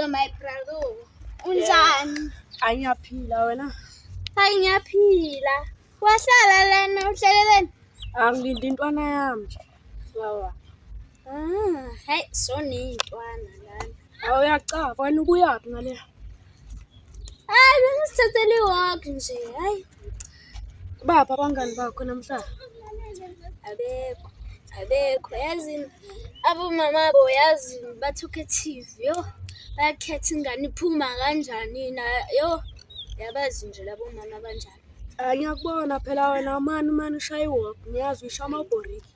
My brother. Unjani? Angiyaphila wena. Hayi ngiyaphila. Wahlala lana uhleleleni? Angilinde intwana yami nje. Wawa. Hey, sonintwana lana. Awuyacava wena ukuyaphi ngale? Hayi bengisithathele iwalk nje. Hayi. Bapha abangani bakho namhlanje. Abekho yazi abomama bo yazi bathuketive yo. Bayakhetha ingane iphuma kanjani na yo. Yabazi nje labo mama kanjani. Ngiyakubona phela wena mani ushaya iwalk. Ngiyazi usha amabhoriki.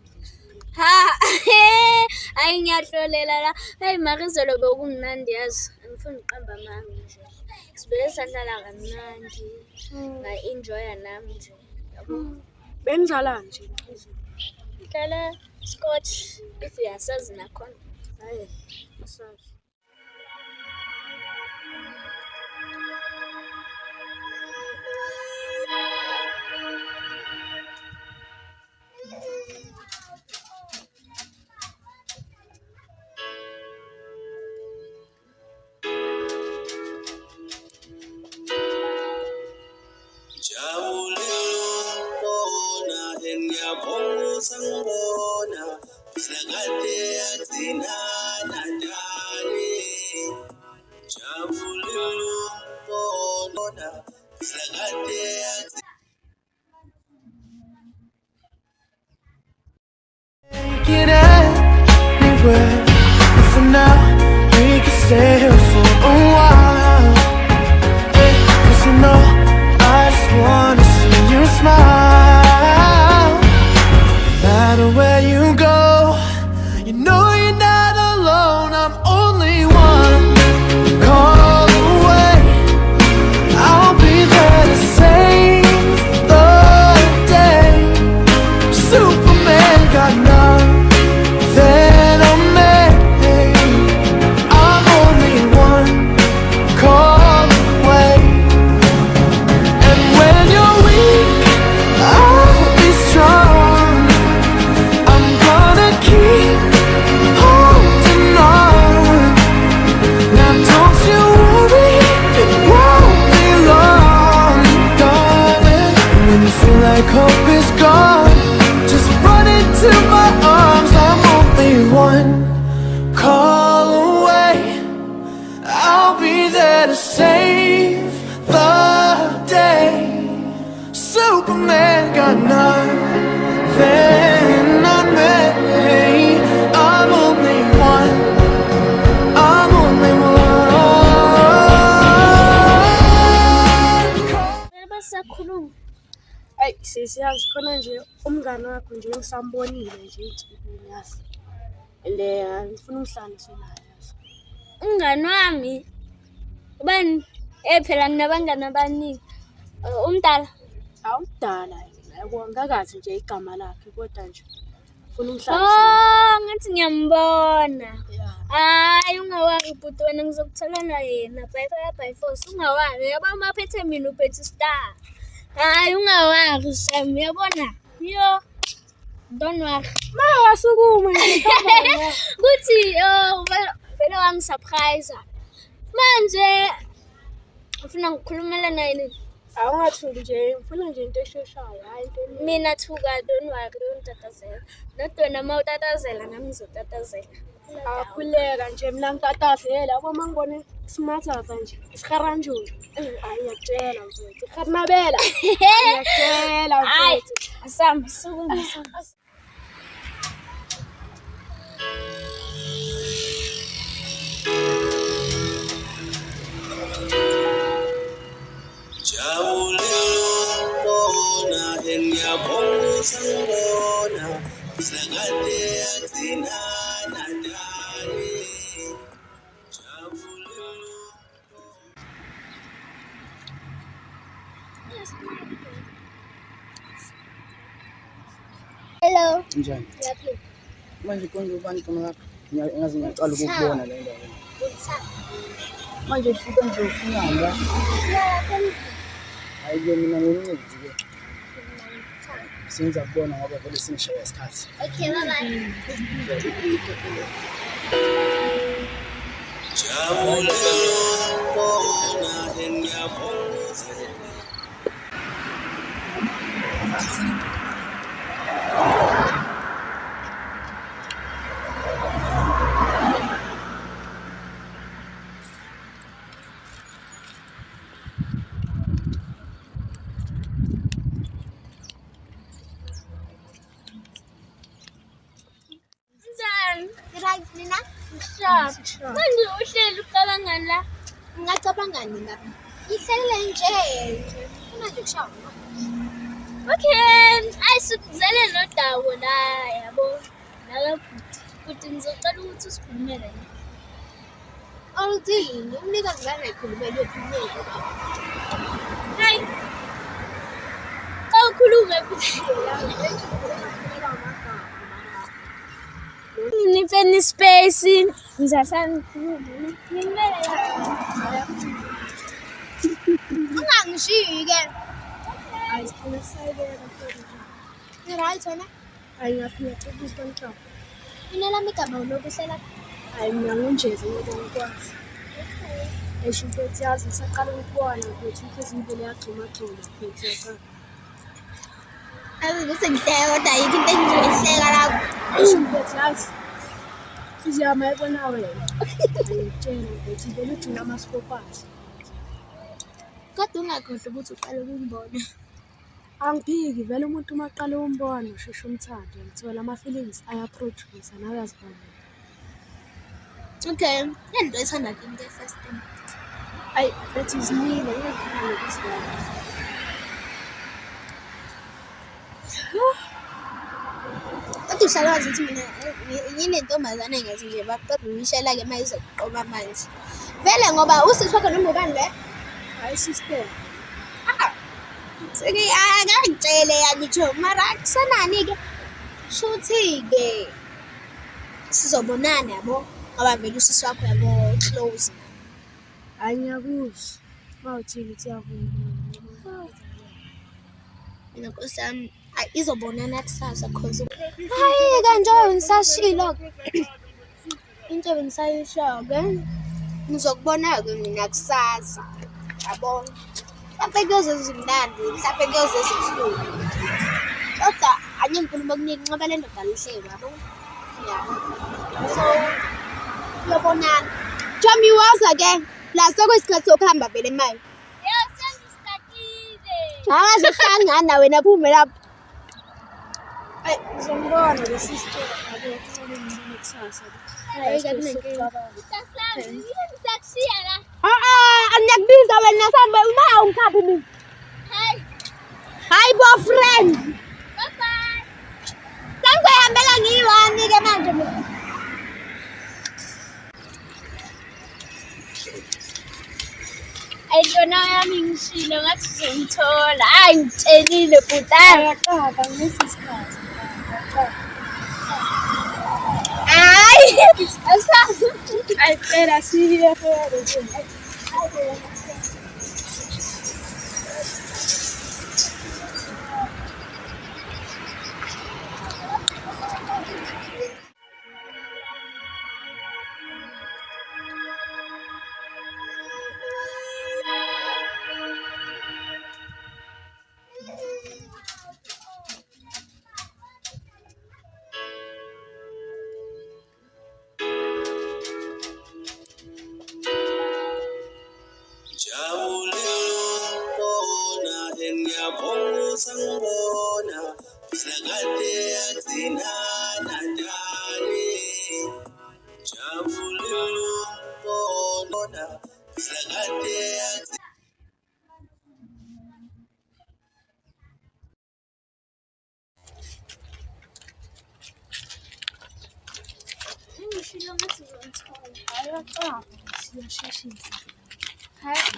Hayi ngiyahlolela la. Hey marizolo bokumnandi yazi. Angifuni uqamba manga nje. Sibe sadlala kamnandi. Enjoy nami nje. Yabo. Benidlala nje. Dlala scotch if uyasazi nakhona. Hayi, asazi. Get anywhere, but for now we can stay here for a while. 'Cause you know I just wanna see you smile. No matter where you go, you know you're not alone. I'm only one call away. I'll be there to save the day. Superman got nothing on me. I'm only one call away. And when you're weak, I'll be strong. I'm gonna keep holding on. Now don't you worry, it won't be long, darling. When you feel like hope is gone, just run into my arms. I'm only one call away. I'll be there to save the day. Superman got nothing on me. I'm only one. I'm only one call. Basakhuluma. Hayi sisiyazi khona nje umngani wakho nje ngisambonile nje insuku yazi. Ngifuna ungihlanganise naye yazi. Umngani wami. Ubani? Phela nginabangani abaningi. Umdala. Awumdala yena. Ngakathi nje igama lakhe kodwa nje ngifuna ungihlanganise. Ngathi ngiyambona. Yeah. Hayi ungawari bhuti wena ngizokutholana yena by force ungawari yaba maphethe mina uphethe star. Hayi ungawari Sam uyabona yo don't worry Mawasukuma nje kuthi vele wangisurprise manje ufuna ngikhulumela naye nini awungathuki nje ngifuna nje into esheshayo hayi into mina thuka don't worry untatazela nodona mawutatazela nami ngizotatazela akhuleka nje mina ngitatazela yabo mangibone simathaza nje isiharanjulu hayi ngiyakutshela mfowethu ikharnabela ngiyakutshela mfowethu asamba sukuma Hello. Njani? Yaphila. Manje konke ubani khona lapha. Ngiyazi ngiyaqala ukukubona le nto. Manje ufike nje ufuna la. Hayi-ke mina ngimncedi-ke. Senza kubona ngoba vele singishaya isikhathi. Okay, bye-bye. Njani? Right mina Shap. Manje uhleli ucabangani la? ngingacabangani lapha ihlelele nje funa nje kushawa Okay, ayisukuzele nodawo la yabo. Nakafuthi. Futhi ngizocela ukuthi usikhulumele. awuthini umnikazi lana ekhulumela yokhulumela Hayi. Awukhulume futhi. Nifeni space. Ngizasanikhuluma. Ngimele la. ungangishiyi-ke Ayisiqinisele right wena hayi ngaphinda futhi isikontrakt. inelami igama uloku uhlela Hayi mina ngonjeze ngoba ngikwazi. Esho mfethu yazi ngisaqala ukubona mfethu inhliziyo ivele yagxumagxuma mfethu yaqala. ukuthi ngihleka kodwa yikho into engizoyihleka lapho Esho mfethu yazi inhliziyo yami ayibona wena. Ngiyakutshela mfethu ivele ugcina amasikopazi. kodwa ungakhohlwa ukuthi uqale ukungibona Angiphiki vele umuntu uma aqala umbona usheshe umthande ngithola ama-feelings ayaproduce nawe uyazibona. okay yento ethanda into e-first thing Ayi mfethu izimile ngiyakhuluma ngokuzibona. kodwa uhlala wazi ukuthi mina nginentombazane ngathi nje baqeda uyishela-ke uma izokuqoma manje vele ngoba usisi wakho noma ubani le Hayi sister. akangitshele yanitsho mara kusenani-ke shuthi-ke sizobonana yabo ngoba vele usisi wakho yabo close Hayi ngiyakuzwa. Mawuthini uthi uyavuma. mina nkosi yami izobonana kusasa cause hayi kanjengoba ngisashilo into bengisayisho-ke ngizokubona-ke mina kusasa yabona mhlampe kuyozenza umnandi mhlampe kuyozenza ubuhlungu kodwa angingikulumo okuningi ngoba le ndoda lihlelo yabo ya so uyobonana Jomi waza-ke la sekwesikhathi sokuhamba vele mali Yo, sengisikakile. angaze kuhlangana wena phume lapho Ayi ngizomubona le sister yabo kufanele ngibone kusasa. Hayi, kakunenkinga. Sasazi, yini sakushiya la? angiyakubiza wena sambe uma ungikhaphi mina Hayi, hayi boyfriend bye-bye. sengizoyihambela ngiyi-one-ke manje mina Ayintona yami ngishilo ngathi uzongithola. Hayi ngitshelile bhutana. Ayaqaka ngilesi isikhathi. hayi Asazi. Ayi phela siye phela. Ngishilo ngathi uzongithola. Ayaqaka siyasheshisa. Hayi.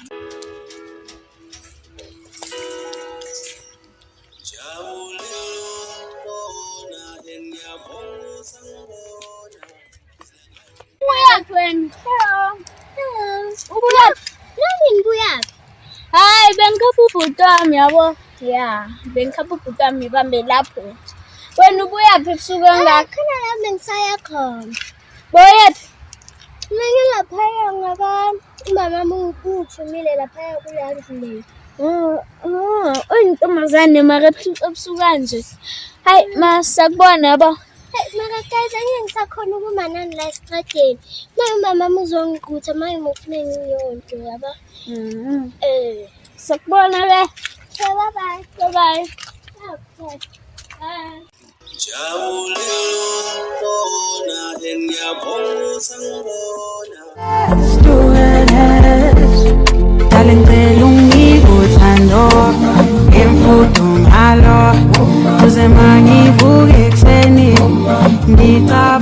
Ubuyaphi wena? Ubuyaphi? Nami ngibuyaphi? Hayi, bengikhapha ubhuti wami yabo. Ya, bengikhapha ubhuti wami ibambe lapho. Wena ubuyaphi ebusuku engaka? Khona la bengisaya khona. Boyaphi? Mina laphaya ngaba umama ungithumile laphaya kuleya ndlu le. Uyintombazane mara ebusuku kanje. Hayi, masakubona yabo. Hey, mara guys, angeke ngisakhona ukuma nani la esitradeni. Maye umama uzongiqutha maye ngifuna ngiyonke yaba. Sakubona ke. Bye bye. Bye bye. Okay. Bye. Let's do it. Darling, ngicela ungiphe uthando. Imfudo ngalo. Uze mangivuke ekuseni. Ngicabanga